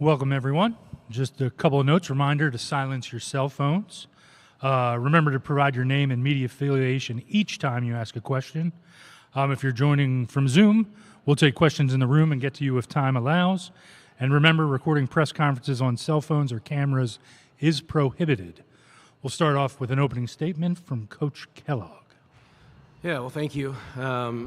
Welcome, everyone. Just a couple of notes. Reminder to silence your cell phones. Remember to provide your name and media affiliation each time you ask a question. If you're joining from Zoom, we'll take questions in the room and get to you if time allows. And remember, recording press conferences on cell phones or cameras is prohibited. We'll start off with an opening statement from Coach Kellogg. Yeah, well, thank you.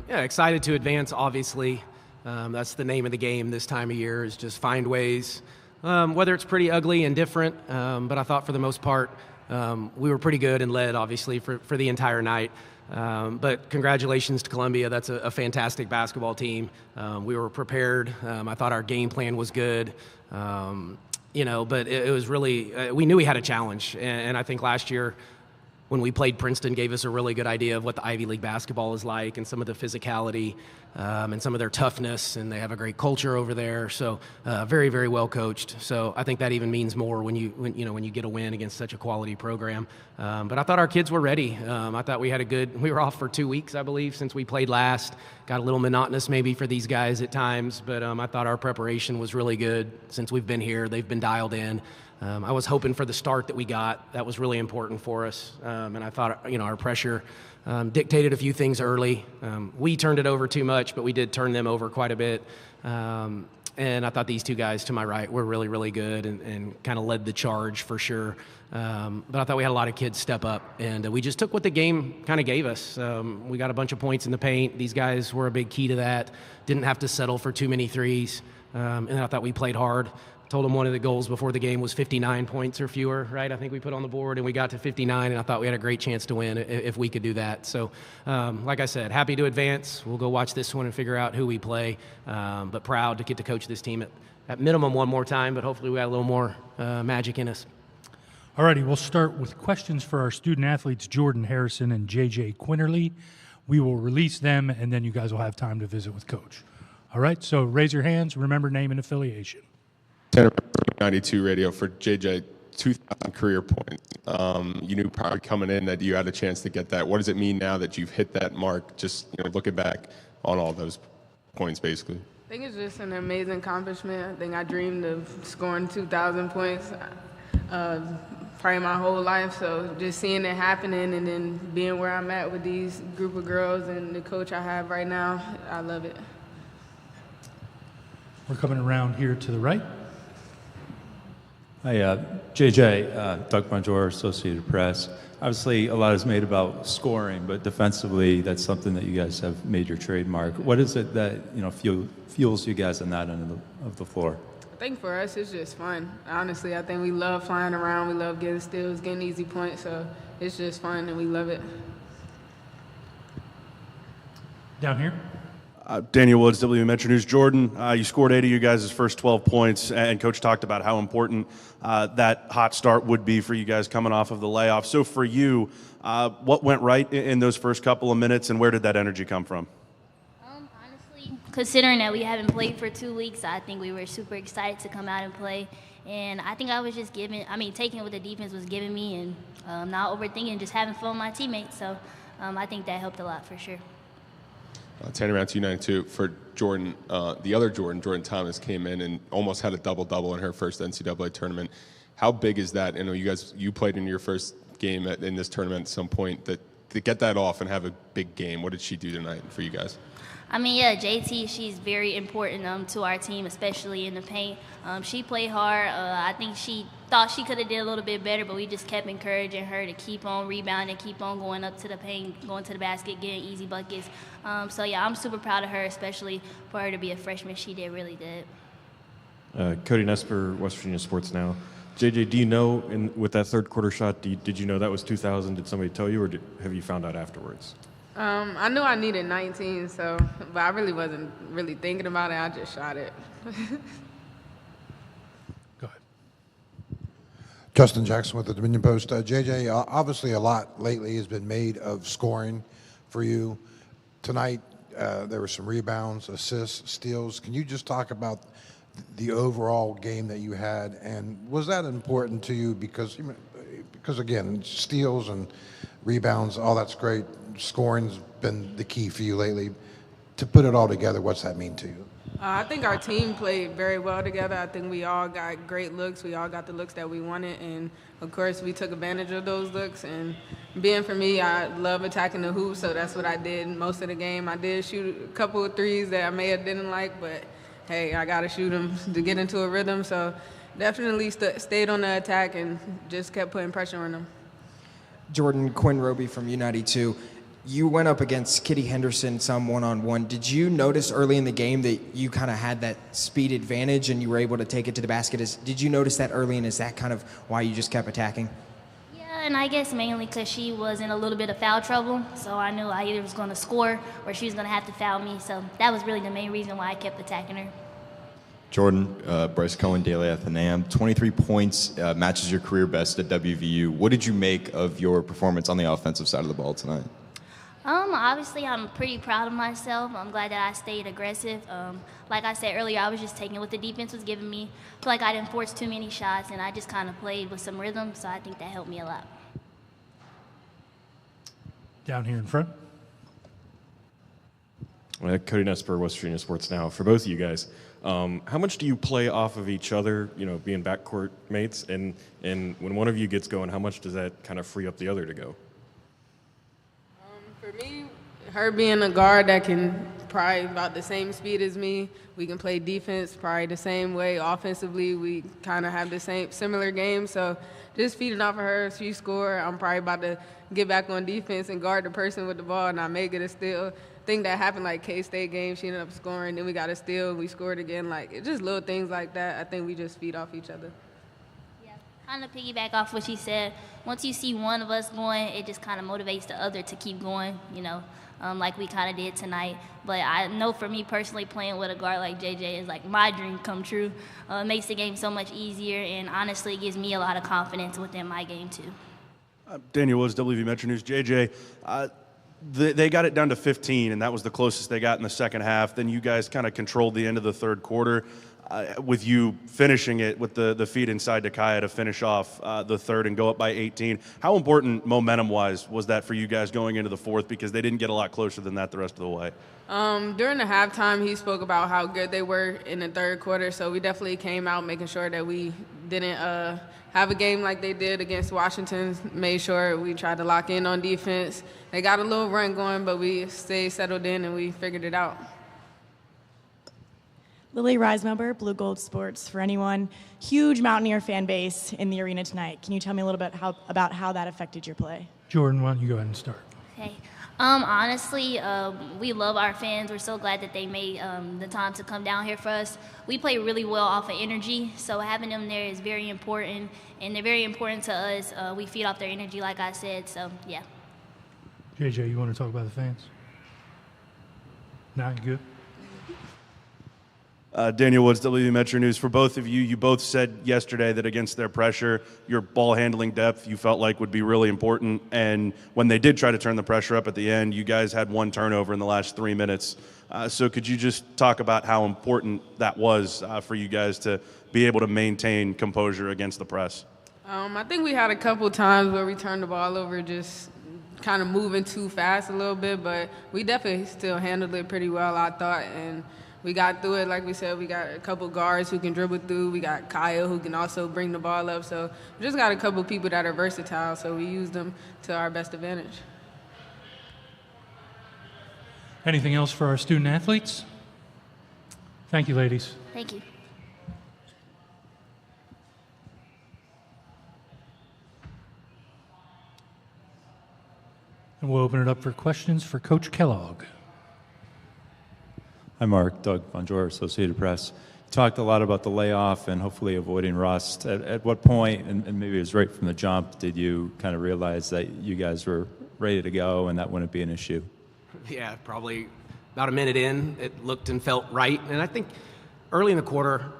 Excited to advance, obviously. That's the name of the game this time of year, is just find ways, whether it's pretty ugly and different. But I thought for the most part, we were pretty good and led, obviously, for the entire night. But congratulations to Columbia. That's a fantastic basketball team. We were prepared. I thought our game plan was good. But it was really, we knew we had a challenge. And I think last year, when we played Princeton, gave us a really good idea of what the Ivy League basketball is like and some of the physicality and some of their toughness, and they have a great culture over there. So very, very well coached. So I think that even means more when you get a win against such a quality program. But I thought our kids were ready. I thought we were off for 2 weeks, I believe, since we played last. Got a little monotonous maybe for these guys at times, but I thought our preparation was really good since we've been here. They've been dialed in. I was hoping for the start that we got. That was really important for us. And I thought, our pressure dictated a few things early. We turned it over too much, but we did turn them over quite a bit. And I thought these two guys to my right were really, really good and kind of led the charge for sure. But I thought we had a lot of kids step up, and we just took what the game kind of gave us. We got a bunch of points in the paint. These guys were a big key to that. Didn't have to settle for too many threes. And I thought we played hard. Told them one of the goals before the game was 59 points or fewer, right? I think we put on the board, and we got to 59, and I thought we had a great chance to win if we could do that. So, like I said, happy to advance. We'll go watch this one and figure out who we play, but proud to get to coach this team at minimum one more time, but hopefully we got a little more magic in us. All righty, we'll start with questions for our student athletes, Jordan Harrison and JJ Quinterly. We will release them, and then you guys will have time to visit with Coach. All right, so raise your hands. Remember name and affiliation. 92 radio for JJ, 2,000 career points. You knew probably coming in that you had a chance to get that. What does it mean now that you've hit that mark, just looking back on all those points, basically? I think it's just an amazing accomplishment. I think I dreamed of scoring 2,000 points probably my whole life. So just seeing it happening and then being where I'm at with these group of girls and the coach I have right now, I love it. We're coming around here to the right. Hi, JJ, Doug Bonjour, Associated Press. Obviously, a lot is made about scoring, but defensively, that's something that you guys have made your trademark. What is it that fuels you guys on that end of the floor? I think for us, it's just fun. Honestly, I think we love flying around. We love getting steals, getting easy points. So it's just fun, and we love it. Down here. Daniel Woods, W Metro News. Jordan, you scored 8 of you guys' first 12 points, and Coach talked about how important that hot start would be for you guys coming off of the layoff. So for you, what went right in those first couple of minutes, and where did that energy come from? Honestly, considering that we haven't played for 2 weeks, I think we were super excited to come out and play. And I think I was just taking what the defense was giving me and not overthinking, just having fun with my teammates. So I think that helped a lot for sure. 10 around 292 for Jordan. The other Jordan Thomas, came in and almost had a double-double in her first NCAA tournament. How big is that? I know you played in your first game in this tournament at some point. To get that off and have a big game, what did she do tonight for you guys? JT, she's very important to our team, especially in the paint. She played hard. I think she thought she could have did a little bit better, but we just kept encouraging her to keep on rebounding, keep on going up to the paint, going to the basket, getting easy buckets. I'm super proud of her, especially for her to be a freshman. She did really good. Cody Nesper, West Virginia Sports Now. JJ, do you know, with that third quarter shot, did you know that was 2,000? Did somebody tell you, or have you found out afterwards? I knew I needed 19, but I really wasn't really thinking about it. I just shot it. Go ahead. Justin Jackson with the Dominion Post. JJ, obviously a lot lately has been made of scoring for you. Tonight, there were some rebounds, assists, steals. Can you just talk about the overall game that you had, and was that important to you? Because again, steals and rebounds, all that's great. Scoring's been the key for you lately. To put it all together, what's that mean to you? I think our team played very well together. I think we all got great looks. We all got the looks that we wanted, and of course, we took advantage of those looks. And being for me, I love attacking the hoop, so that's what I did most of the game. I did shoot a couple of threes that I may have didn't like, but hey, I got to shoot them to get into a rhythm. So definitely stayed on the attack and just kept putting pressure on them. Jordan, Quinn Roby from U92. You went up against Kitty Henderson some one-on-one. Did you notice early in the game that you kind of had that speed advantage and you were able to take it to the basket? Did you notice that early, and is that kind of why you just kept attacking? Yeah, and I guess mainly because she was in a little bit of foul trouble, so I knew I either was going to score or she was going to have to foul me. So that was really the main reason why I kept attacking her. Jordan, Bryce Cohen, Daily Athenaeum, 23 points, matches your career best at WVU. What did you make of your performance on the offensive side of the ball tonight? Obviously, I'm pretty proud of myself. I'm glad that I stayed aggressive. Like I said earlier, I was just taking what the defense was giving me. I feel like I didn't force too many shots, and I just kind of played with some rhythm, so I think that helped me a lot. Down here in front. Cody Nesper, West Virginia Sports Now. For both of you guys, how much do you play off of each other, being backcourt mates? And when one of you gets going, how much does that kind of free up the other to go? For me, her being a guard that can probably about the same speed as me, we can play defense probably the same way. Offensively, we kind of have the similar game. So just feeding off of her, if she score, I'm probably about to get back on defense and guard the person with the ball, and I may get a steal. I think that happened like K-State game. She ended up scoring, then we got a steal, we scored again. Like, it's just little things like that. I think we just feed off each other. Kind of piggyback off what she said. Once you see one of us going, it just kind of motivates the other to keep going, like we kind of did tonight. But I know for me personally, playing with a guard like JJ is like my dream come true. It makes the game so much easier, and honestly, it gives me a lot of confidence within my game too. Daniel Woods, WV Metro News. JJ, they got it down to 15, and that was the closest they got in the second half. Then you guys kind of controlled the end of the third quarter. With you finishing it with the feed inside to Kaya to finish off the third and go up by 18. How important momentum-wise was that for you guys going into the fourth, because they didn't get a lot closer than that the rest of the way? During the halftime, he spoke about how good they were in the third quarter, so we definitely came out making sure that we didn't have a game like they did against Washington, made sure we tried to lock in on defense. They got a little run going, but we stayed settled in and we figured it out. Lily Reismember, Blue Gold Sports for Anyone. Huge Mountaineer fan base in the arena tonight. Can you tell me a little bit about how that affected your play? Jordan, why don't you go ahead and start? Okay. Honestly, we love our fans. We're so glad that they made the time to come down here for us. We play really well off of energy, so having them there is very important, and they're very important to us. We feed off their energy, like I said, so yeah. JJ, you want to talk about the fans? No, you good? Daniel Woods, WV Metro News. For both of you, you both said yesterday that against their pressure, your ball handling depth you felt like would be really important. And when they did try to turn the pressure up at the end, you guys had one turnover in the last 3 minutes. So could you just talk about how important that was for you guys to be able to maintain composure against the press? I think we had a couple times where we turned the ball over just kind of moving too fast a little bit, but we definitely still handled it pretty well, I thought. And we got through it. Like we said, we got a couple guards who can dribble through. We got Kyle who can also bring the ball up. So we just got a couple people that are versatile, so we use them to our best advantage. Anything else for our student athletes? Thank you, ladies. Thank you. And we'll open it up for questions for Coach Kellogg. Hi, Mark. Doug Bonjour, Associated Press. You talked a lot about the layoff and hopefully avoiding rust. At what point, and maybe it was right from the jump, did you kind of realize that you guys were ready to go and that wouldn't be an issue? Yeah, probably about a minute in, it looked and felt right. And I think early in the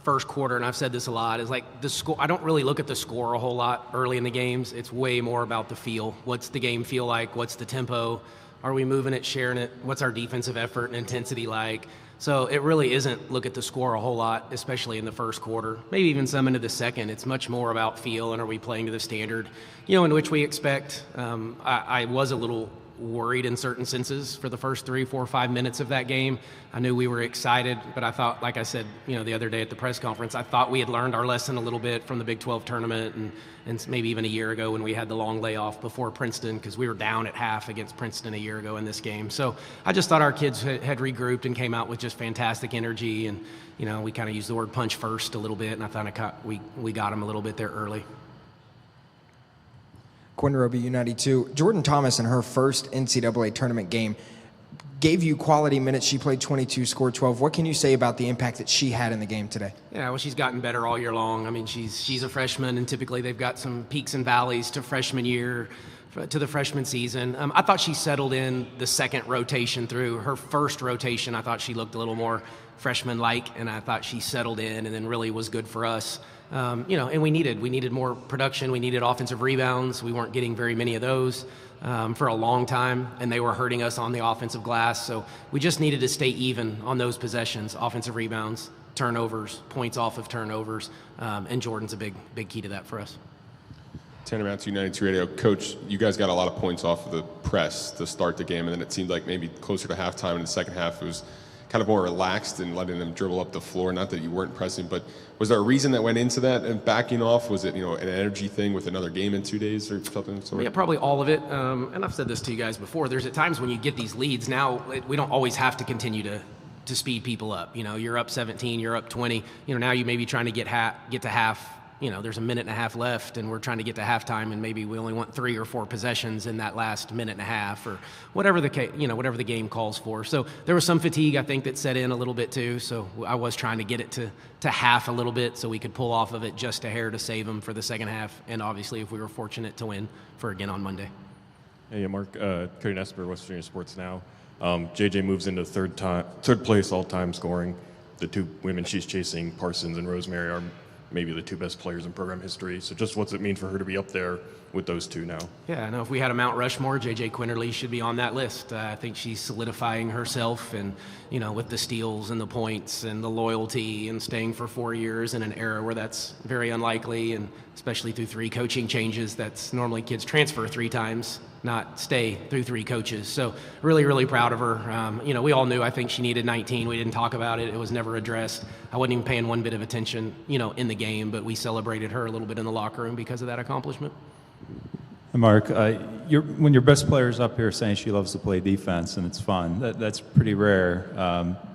first quarter, and I've said this a lot, is like the score. I don't really look at the score a whole lot early in the games. It's way more about the feel. What's the game feel like? What's the tempo? Are we moving it, sharing it? What's our defensive effort and intensity like? So it really isn't look at the score a whole lot, especially in the first quarter, maybe even some into the second. It's much more about feel and are we playing to the standard, in which we expect. I was a little worried in certain senses for the first 3, 4, 5 minutes of that game. I knew we were excited, but I thought, like I said, the other day at the press conference, I thought we had learned our lesson a little bit from the Big 12 tournament and maybe even a year ago when we had the long layoff before Princeton, because we were down at half against Princeton a year ago in this game. So I just thought our kids had regrouped and came out with just fantastic energy, and we kind of used the word punch first a little bit, and I thought we got them a little bit there early. Quinn Roby, U92. Jordan Thomas in her first NCAA tournament game gave you quality minutes. She played 22, scored 12. What can you say about the impact that she had in the game today? Yeah, well, she's gotten better all year long. I mean, she's a freshman, and typically they've got some peaks and valleys to freshman year, to the freshman season. I thought she settled in the second rotation through. Her first rotation, I thought she looked a little more freshman-like, and I thought she settled in and then really was good for us. And we needed more production. We needed offensive rebounds. We weren't getting very many of those for a long time, and they were hurting us on the offensive glass. So we just needed to stay even on those possessions, offensive rebounds, turnovers, points off of turnovers, and Jordan's a big key to that for us. Tanner Mounts, U92 Radio. Coach, you guys got a lot of points off of the press to start the game, and then it seemed like maybe closer to halftime in the second half it was kind of more relaxed and letting them dribble up the floor. Not that you weren't pressing, but was there a reason that went into that and backing off? Was it, an energy thing with another game in 2 days or something? Yeah, probably all of it. And I've said this to you guys before. There's at times when you get these leads. Now we don't always have to continue to speed people up. You're up 17, you're up 20. Now you may be trying to get to half. There's a minute and a half left, and we're trying to get to halftime, and maybe we only want 3 or 4 possessions in that last minute and a half, or whatever the game calls for. So there was some fatigue, I think, that set in a little bit too. So I was trying to get it to half a little bit, so we could pull off of it just a hair to save them for the second half, and obviously if we were fortunate to win for again on Monday. Hey, Mark, Cody Nesper, West Virginia Sports Now. JJ moves into third place all-time scoring. The 2 women she's chasing, Parsons and Rosemary, are maybe the 2 best players in program history. So just what's it mean for her to be up there with those 2 now? Yeah, I know if we had a Mount Rushmore, JJ Quinterly should be on that list. I think she's solidifying herself, and with the steals and the points and the loyalty and staying for 4 years in an era where that's very unlikely, and especially through 3 coaching changes. That's normally kids transfer 3 times, not stay through 3 coaches. So really, really proud of her. We all knew, I think she needed 19. We didn't talk about it. It was never addressed. I wasn't even paying one bit of attention, in the game, but we celebrated her a little bit in the locker room because of that accomplishment. Mark, when your best player is up here saying she loves to play defense and it's fun, that's pretty rare.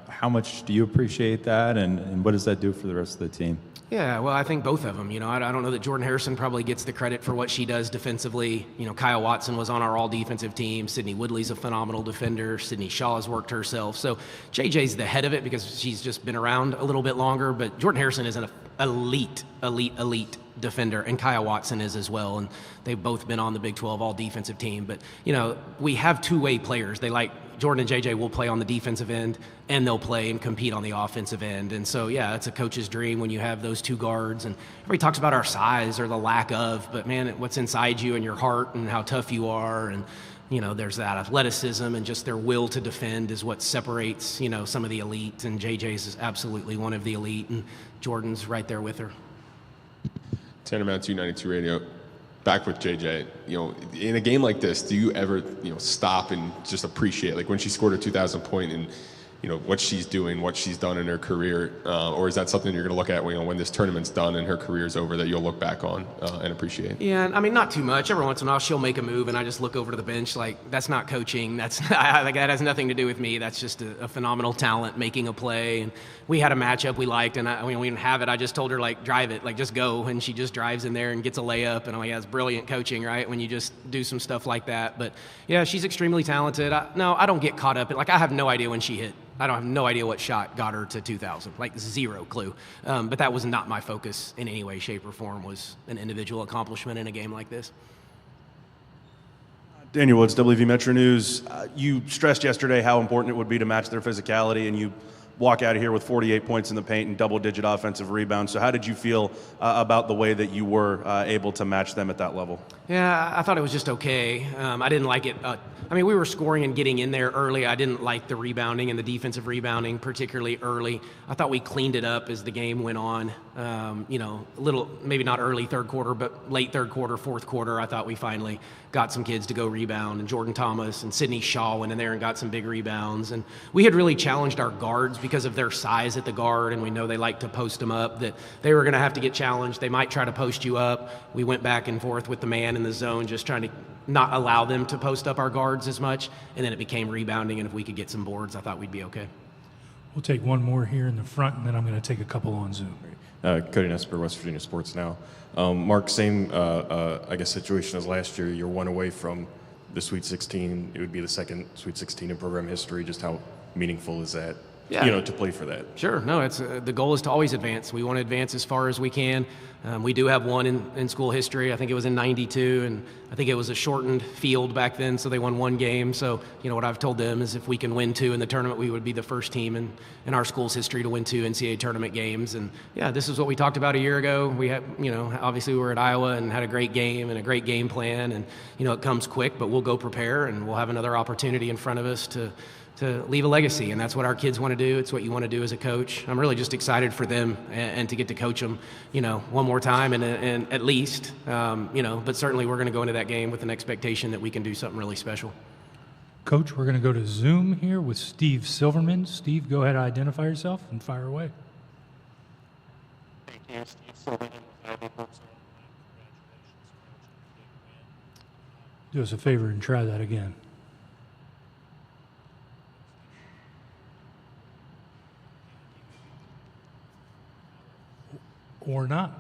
How much do you appreciate that, and what does that do for the rest of the team? Yeah, well, I think both of them. I don't know that Jordan Harrison probably gets the credit for what she does defensively. Kyle Watson was on our all-defensive team. Sydney Woodley's a phenomenal defender. Sydney Shaw has worked herself. So JJ's the head of it because she's just been around a little bit longer. But Jordan Harrison is an elite defender, and Kyle Watson is as well. And they've both been on the Big 12 all-defensive team. But, we have two-way players. Jordan and JJ will play on the defensive end, and they'll play and compete on the offensive end. And so, yeah, it's a coach's dream when you have those 2 guards. And everybody talks about our size or the lack of, but, man, what's inside you and your heart and how tough you are. And, there's that athleticism and just their will to defend is what separates, some of the elite. And JJ's is absolutely one of the elite, and Jordan's right there with her. Tanner Mounts, U92 Radio. Back with JJ, in a game like this, do you ever, stop and just appreciate, like when she scored a 2,000 point and, what she's doing, what she's done in her career, or is that something you're going to look at when this tournament's done and her career's over that you'll look back on and appreciate? Yeah, I mean, not too much. Every once in a while, she'll make a move, and I just look over to the bench like, that's not coaching. That has nothing to do with me. That's just a phenomenal talent making a play. And we had a matchup we liked, and we didn't have it. I just told her, drive it, just go. And she just drives in there and gets a layup. And I'm like, yeah, it's brilliant coaching, right? When you just do some stuff like that. But yeah, she's extremely talented. I don't get caught up. I have no idea when she hit. I have no idea what shot got her to 2,000, zero clue. But that was not my focus in any way, shape, or form, was an individual accomplishment in a game like this. Daniel Woods, WV Metro News. You stressed yesterday how important it would be to match their physicality, and you walk out of here with 48 points in the paint and double-digit offensive rebounds. So how did you feel about the way that you were able to match them at that level? Yeah, I thought it was just okay. I didn't like it. I mean, we were scoring and getting in there early. I didn't like the rebounding and the defensive rebounding, particularly early. I thought we cleaned it up as the game went on. A little, maybe not early third quarter, but late third quarter, fourth quarter, I thought we finally got some kids to go rebound. And Jordan Thomas and Sidney Shaw went in there and got some big rebounds. And we had really challenged our guards because of their size at the guard, and we know they like to post them up, that they were going to have to get challenged. They might try to post you up. We went back and forth with the man in the zone, just trying to not allow them to post up our guards as much, and then it became rebounding, and if we could get some boards, I thought we'd be okay. We'll take one more here in the front, and then I'm going to take a couple on Zoom. Cody Nesper, West Virginia Sports Now. Mark, same, I guess, situation as last year. You're one away from the Sweet 16. It would be the second Sweet 16 in program history. Just how meaningful is that, to play for that? Sure. No, it's the goal is to always advance. We want to advance as far as we can. We do have one in school history. I think it was in '92, and I think it was a shortened field back then, so they won one game. So, what I've told them is if we can win 2 in the tournament, we would be the first team in our school's history to win 2 NCAA tournament games. And, this is what we talked about a year ago. We had, obviously we were at Iowa and had a great game and a great game plan. And, it comes quick, but we'll go prepare, and we'll have another opportunity in front of us to leave a legacy, and that's what our kids want to do. It's what you want to do as a coach. I'm really just excited for them and to get to coach them, one more time and at least, but certainly we're going to go into that game with an expectation that we can do something really special. Coach, we're going to go to Zoom here with Steve Silverman. Steve, go ahead and identify yourself and fire away. Thank you, Steve Silverman. Do us a favor and try that again. Or not.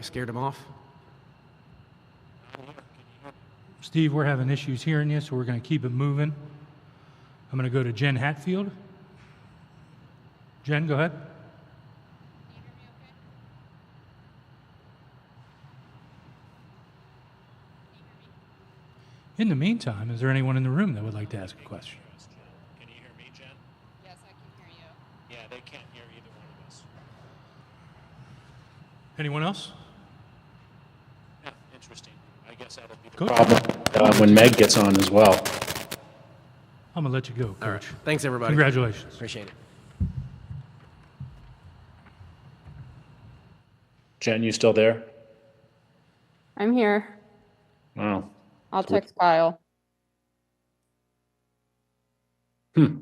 Scared them off? Steve, we're having issues hearing you, so we're going to keep it moving. I'm going to go to Jen Hatfield. Jen, go ahead. In the meantime, is there anyone in the room that would like to ask a question? Can you hear me, Jen? Yes, I can hear you. Yeah, they can't hear either one of us. Anyone else? Yeah, interesting. I guess that'll be the Coach? problem when Meg gets on as well. I'm going to let you go, Coach. All right. Thanks, everybody. Congratulations. Appreciate it. Jen, you still there? I'm here. Wow. I'll text Kyle. Hmm.